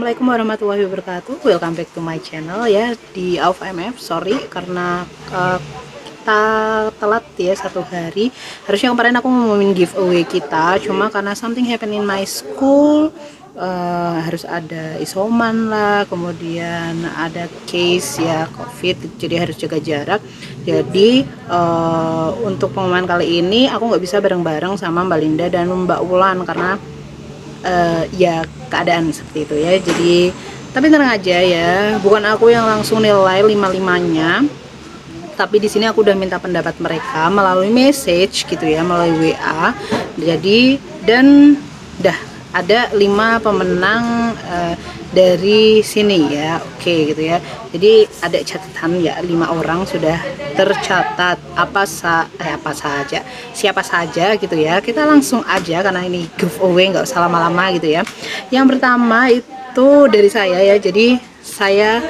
Assalamualaikum warahmatullahi wabarakatuh. Welcome back to my channel ya di AUF MF. Sorry karena kita telat ya 1 hari. Harusnya kemarin aku ngumumin giveaway kita, cuma karena something happen in my school, harus ada isoman lah, kemudian ada case ya COVID, jadi harus jaga jarak. Jadi untuk pengumuman kali ini aku nggak bisa bareng-bareng sama Mbak Linda dan Mbak Wulan karena ya keadaan seperti itu ya. Jadi tapi tenang aja ya, bukan aku yang langsung nilai 5-5-nya, tapi di sini aku udah minta pendapat mereka melalui message gitu ya, melalui WA. Jadi dan dah ada 5 pemenang dari sini ya. Oke gitu ya. Jadi ada catatan ya, 5 orang sudah tercatat. Apa saja, siapa saja gitu ya. Kita langsung aja karena ini giveaway, nggak usah lama-lama gitu ya. Yang pertama itu dari saya ya. Jadi saya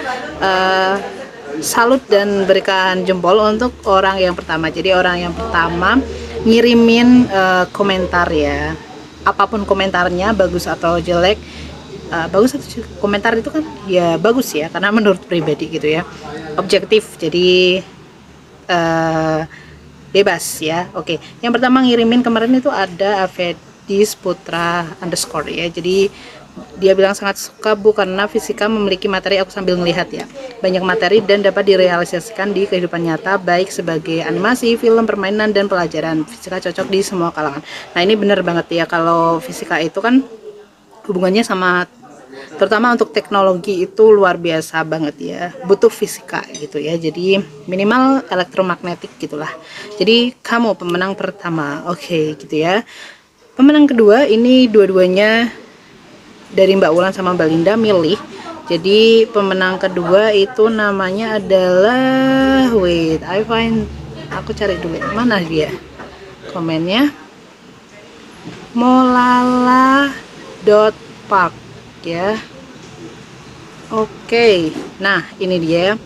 salut dan berikan jempol untuk orang yang pertama. Jadi orang yang pertama ngirimin komentar ya, apapun komentarnya, bagus atau jelek. Bagus atau komentar itu kan ya bagus ya, karena menurut pribadi gitu ya, objektif, jadi bebas ya. Oke, yang pertama ngirimin kemarin itu ada Avedis Putra _ ya. Jadi dia bilang sangat suka Bu karena fisika memiliki materi, aku sambil ngelihat ya, banyak materi dan dapat direalisasikan di kehidupan nyata, baik sebagai animasi, film, permainan, dan pelajaran. Fisika cocok di semua kalangan. Nah ini bener banget ya, kalau fisika itu kan hubungannya sama, terutama untuk teknologi itu luar biasa banget ya, butuh fisika gitu ya. Jadi minimal elektromagnetik gitulah. Jadi kamu pemenang pertama. Oke gitu ya. Pemenang kedua ini dua-duanya dari Mbak Wulan sama Mbak Linda milih. Jadi pemenang kedua itu namanya adalah, wait, aku cari dulu mana dia komennya, molala.park ya. Oke, nah ini dia.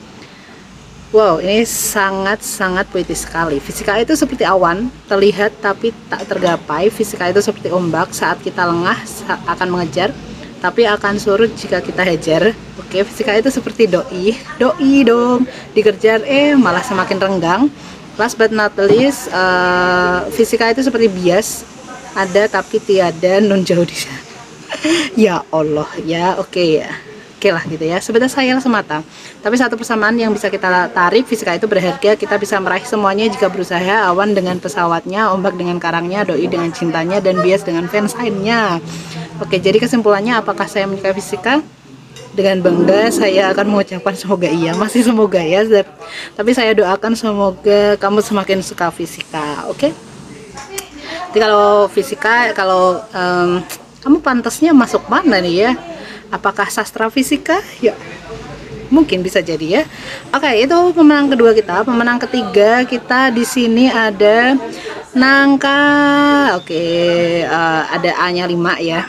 Wow, ini sangat-sangat puitis sekali. Fisika itu seperti awan, terlihat tapi tak tergapai. Fisika itu seperti ombak, saat kita lengah akan mengejar, tapi akan surut jika kita hajar. Oke, fisika itu seperti doi dong, dikejar malah semakin renggang. Last but not least, fisika itu seperti bias, ada tapi tiada, nun jauh di sana. Ya Allah ya, oke ya. Oke lah gitu ya, sebatas saya semata. Tapi satu persamaan yang bisa kita tarik, fisika itu berharga, kita bisa meraih semuanya jika berusaha. Awan dengan pesawatnya, ombak dengan karangnya, doi dengan cintanya, dan bias dengan fansign-nya. Oke, jadi kesimpulannya, apakah saya menyukai fisika? Dengan bangga saya akan mengucapkan semoga iya, masih semoga ya. Tapi saya doakan semoga kamu semakin suka fisika. Oke. Jadi kalau fisika, kalau kamu pantasnya masuk mana nih ya? Apakah sastra fisika? Ya, mungkin bisa jadi ya. Oke, itu pemenang kedua kita. Pemenang ketiga kita di sini ada Nangka. Oke, ada A-nya 5 ya.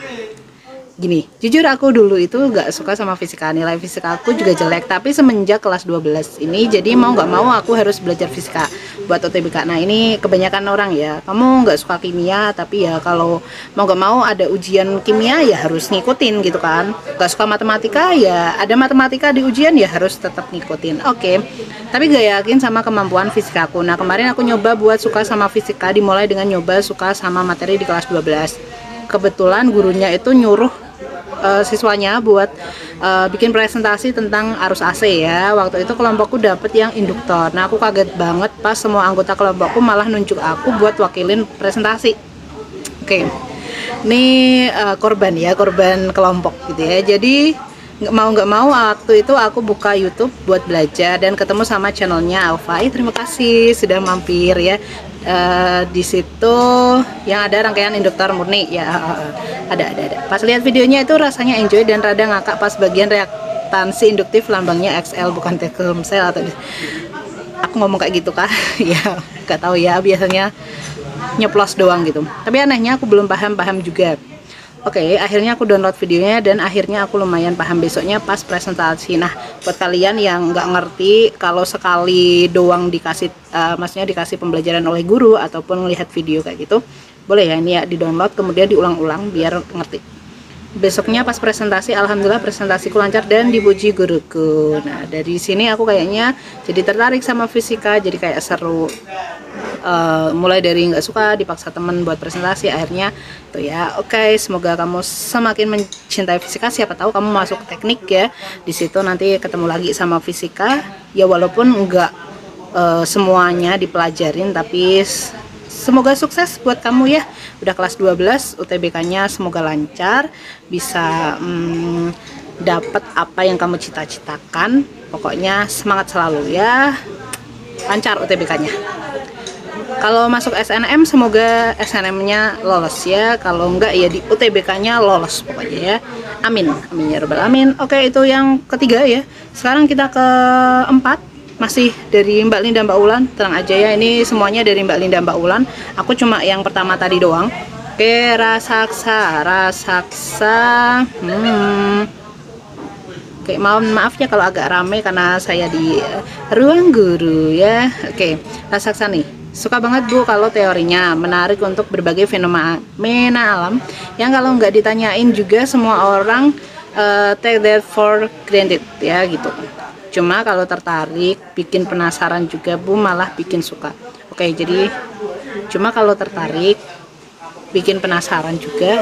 Gini, jujur aku dulu itu gak suka sama fisika, nilai fisika aku juga jelek, tapi semenjak kelas 12 ini, jadi mau gak mau aku harus belajar fisika buat UTBK. Nah ini kebanyakan orang ya, kamu gak suka kimia, tapi ya kalau mau gak mau ada ujian kimia ya harus ngikutin gitu kan. Gak suka matematika ya ada matematika di ujian ya harus tetap ngikutin. Oke, tapi gak yakin sama kemampuan fisika aku. Nah kemarin aku nyoba buat suka sama fisika, dimulai dengan nyoba suka sama materi di kelas 12. Kebetulan gurunya itu nyuruh siswanya buat bikin presentasi tentang arus AC ya. Waktu itu kelompokku dapet yang induktor. Nah aku kaget banget pas semua anggota kelompokku malah nunjuk aku buat wakilin presentasi. Oke, ini korban ya, korban kelompok gitu ya. Jadi nggak mau waktu itu aku buka YouTube buat belajar dan ketemu sama channelnya Alfai. Terima kasih sudah mampir ya. Di situ yang ada rangkaian induktor murni ya, ada. Pas lihat videonya itu rasanya enjoy dan rada ngakak pas bagian reaktansi induktif, lambangnya XL bukan Telkomsel atau aku ngomong kayak gitu kah? Ya nggak tahu ya, biasanya nyeplos doang gitu. Tapi anehnya aku belum paham juga. Oke, akhirnya aku download videonya dan akhirnya aku lumayan paham besoknya pas presentasi. Nah, buat kalian yang nggak ngerti, kalau sekali doang dikasih, maksudnya dikasih pembelajaran oleh guru ataupun melihat video kayak gitu, boleh ya ini ya di download kemudian diulang-ulang biar ngerti. Besoknya pas presentasi, alhamdulillah presentasiku lancar dan dipuji guruku. Nah, dari sini aku kayaknya jadi tertarik sama fisika, jadi kayak seru. Mulai dari nggak suka dipaksa temen buat presentasi, akhirnya tuh ya oke, semoga kamu semakin mencintai fisika. Siapa tahu kamu masuk teknik ya, di situ nanti ketemu lagi sama fisika ya, walaupun nggak semuanya dipelajarin, tapi semoga sukses buat kamu ya. Udah kelas 12, UTBK-nya semoga lancar, bisa dapat apa yang kamu cita-citakan. Pokoknya semangat selalu ya, lancar UTBK-nya. Kalau masuk SNM, semoga SNM-nya lolos ya. Kalau enggak ya di UTBK-nya lolos pokoknya ya. Amin, amin ya rabbal alamin. Oke, itu yang ketiga ya. Sekarang kita ke 4, masih dari Mbak Linda Mbak Ulan. Tenang aja ya, ini semuanya dari Mbak Linda Mbak Ulan. Aku cuma yang pertama tadi doang. Oke, raksasa. Oke, maaf ya kalau agak rame karena saya di ruang guru ya. Oke, raksasa nih. Suka banget Bu kalau teorinya menarik untuk berbagai fenomena alam yang kalau nggak ditanyain juga semua orang take that for granted ya gitu. Cuma kalau tertarik, bikin penasaran juga Bu, malah bikin suka. Oke, jadi cuma kalau tertarik, bikin penasaran juga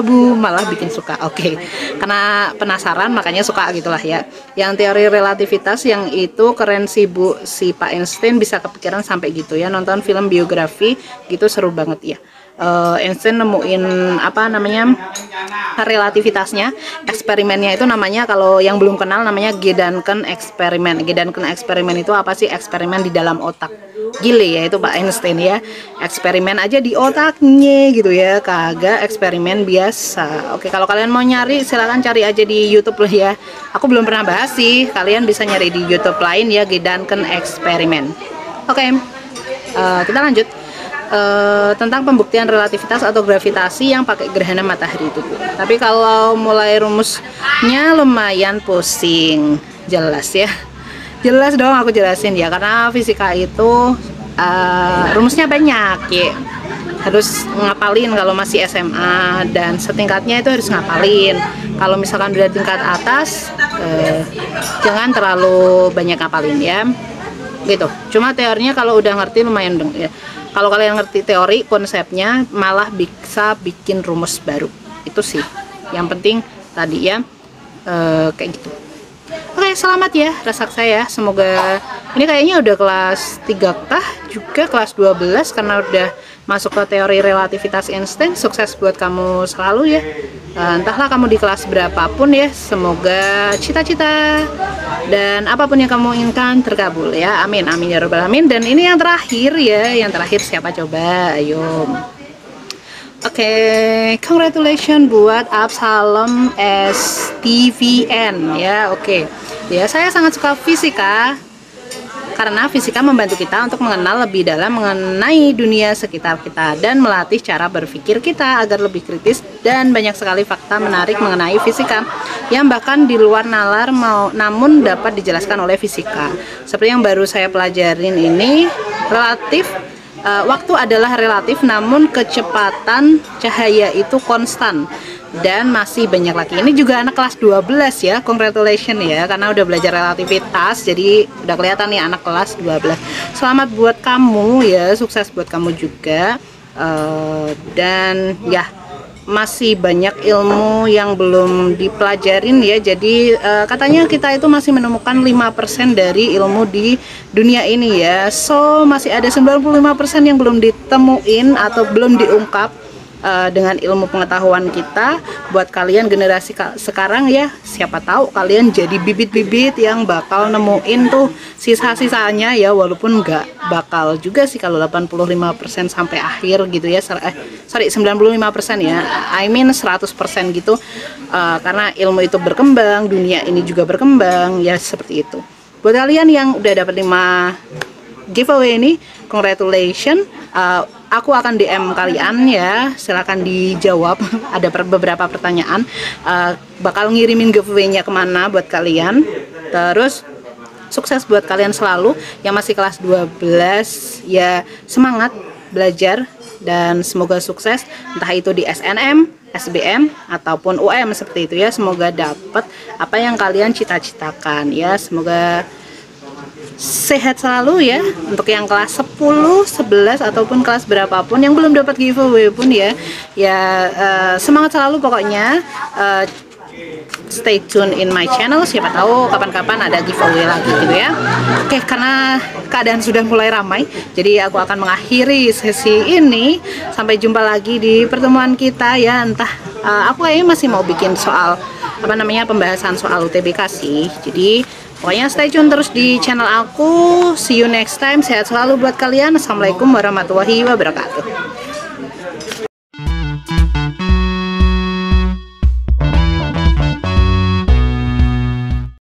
Bu, malah bikin suka. Oke, karena penasaran makanya suka gitulah ya. Yang teori relativitas yang itu keren sih Bu, si Pak Einstein bisa kepikiran sampai gitu ya. Nonton film biografi gitu seru banget ya. Einstein nemuin apa namanya relativitasnya, eksperimennya itu namanya, kalau yang belum kenal namanya Gedanken eksperimen. Gedanken eksperimen itu apa sih? Eksperimen di dalam otak. Gile ya itu Pak Einstein ya, eksperimen aja di otaknya gitu ya, kagak eksperimen biasa. Oke, kalau kalian mau nyari silahkan cari aja di YouTube loh ya, aku belum pernah bahas sih, kalian bisa nyari di YouTube lain ya, Gedanken eksperimen. Oke, kita lanjut. Tentang pembuktian relativitas atau gravitasi yang pakai gerhana matahari itu Bu. Tapi kalau mulai rumusnya lumayan pusing. Jelas ya, jelas dong aku jelasin ya, karena fisika itu rumusnya banyak ya, harus ngapalin kalau masih SMA, dan setingkatnya itu harus ngapalin. Kalau misalkan udah tingkat atas jangan terlalu banyak ngapalin ya gitu. Cuma teorinya kalau udah ngerti lumayan dong ya. Kalau kalian ngerti teori konsepnya malah bisa bikin rumus baru. Itu sih yang penting tadi ya, kayak gitu. Oke, selamat ya raksasa ya. Semoga ini kayaknya udah kelas 3 kah, juga kelas 12 karena udah masuk ke teori relativitas Einstein. Sukses buat kamu selalu ya. Entahlah kamu di kelas berapapun ya, semoga cita-cita dan apapun yang kamu inginkan terkabul ya. Amin, amin ya rabbal alamin. Dan ini yang terakhir ya, yang terakhir siapa coba? Ayo. Oke, congratulations buat Absalom STVN ya. Oke, ya saya sangat suka fisika karena fisika membantu kita untuk mengenal lebih dalam mengenai dunia sekitar kita dan melatih cara berpikir kita agar lebih kritis, dan banyak sekali fakta menarik mengenai fisika yang bahkan di luar nalar namun dapat dijelaskan oleh fisika. Seperti yang baru saya pelajarin ini, waktu adalah relatif namun kecepatan cahaya itu konstan. Dan masih banyak lagi. Ini juga anak kelas 12 ya. Congratulations ya, karena udah belajar relativitas, jadi udah kelihatan nih anak kelas 12. Selamat buat kamu ya, sukses buat kamu juga. Dan ya masih banyak ilmu yang belum dipelajarin ya. Jadi katanya kita itu masih menemukan 5% dari ilmu di dunia ini ya. So masih ada 95% yang belum ditemuin atau belum diungkap dengan ilmu pengetahuan kita. Buat kalian generasi sekarang ya, siapa tahu kalian jadi bibit-bibit yang bakal nemuin tuh sisa-sisanya ya, walaupun nggak bakal juga sih kalau 85% sampai akhir gitu ya. Sorry 95% ya, I mean 100% gitu, karena ilmu itu berkembang, dunia ini juga berkembang ya, seperti itu. Buat kalian yang udah dapat 5 giveaway ini, congratulations. Aku akan DM kalian ya, silahkan dijawab. Ada beberapa pertanyaan, bakal ngirimin giveaway-nya kemana buat kalian. Terus sukses buat kalian selalu yang masih kelas 12 ya, semangat belajar dan semoga sukses, entah itu di SNM, SBM ataupun UM seperti itu ya. Semoga dapat apa yang kalian cita-citakan ya. Semoga sehat selalu ya untuk yang kelas 10, 11 ataupun kelas berapapun yang belum dapat giveaway pun ya. Semangat selalu pokoknya. Stay tune in my channel, siapa tahu kapan-kapan ada giveaway lagi gitu ya. Oke, karena keadaan sudah mulai ramai, jadi aku akan mengakhiri sesi ini. Sampai jumpa lagi di pertemuan kita ya. Entah aku kayaknya masih mau bikin soal pembahasan soal UTBK sih. Jadi pokoknya stay tune terus di channel aku. See you next time. Sehat selalu buat kalian. Assalamualaikum warahmatullahi wabarakatuh.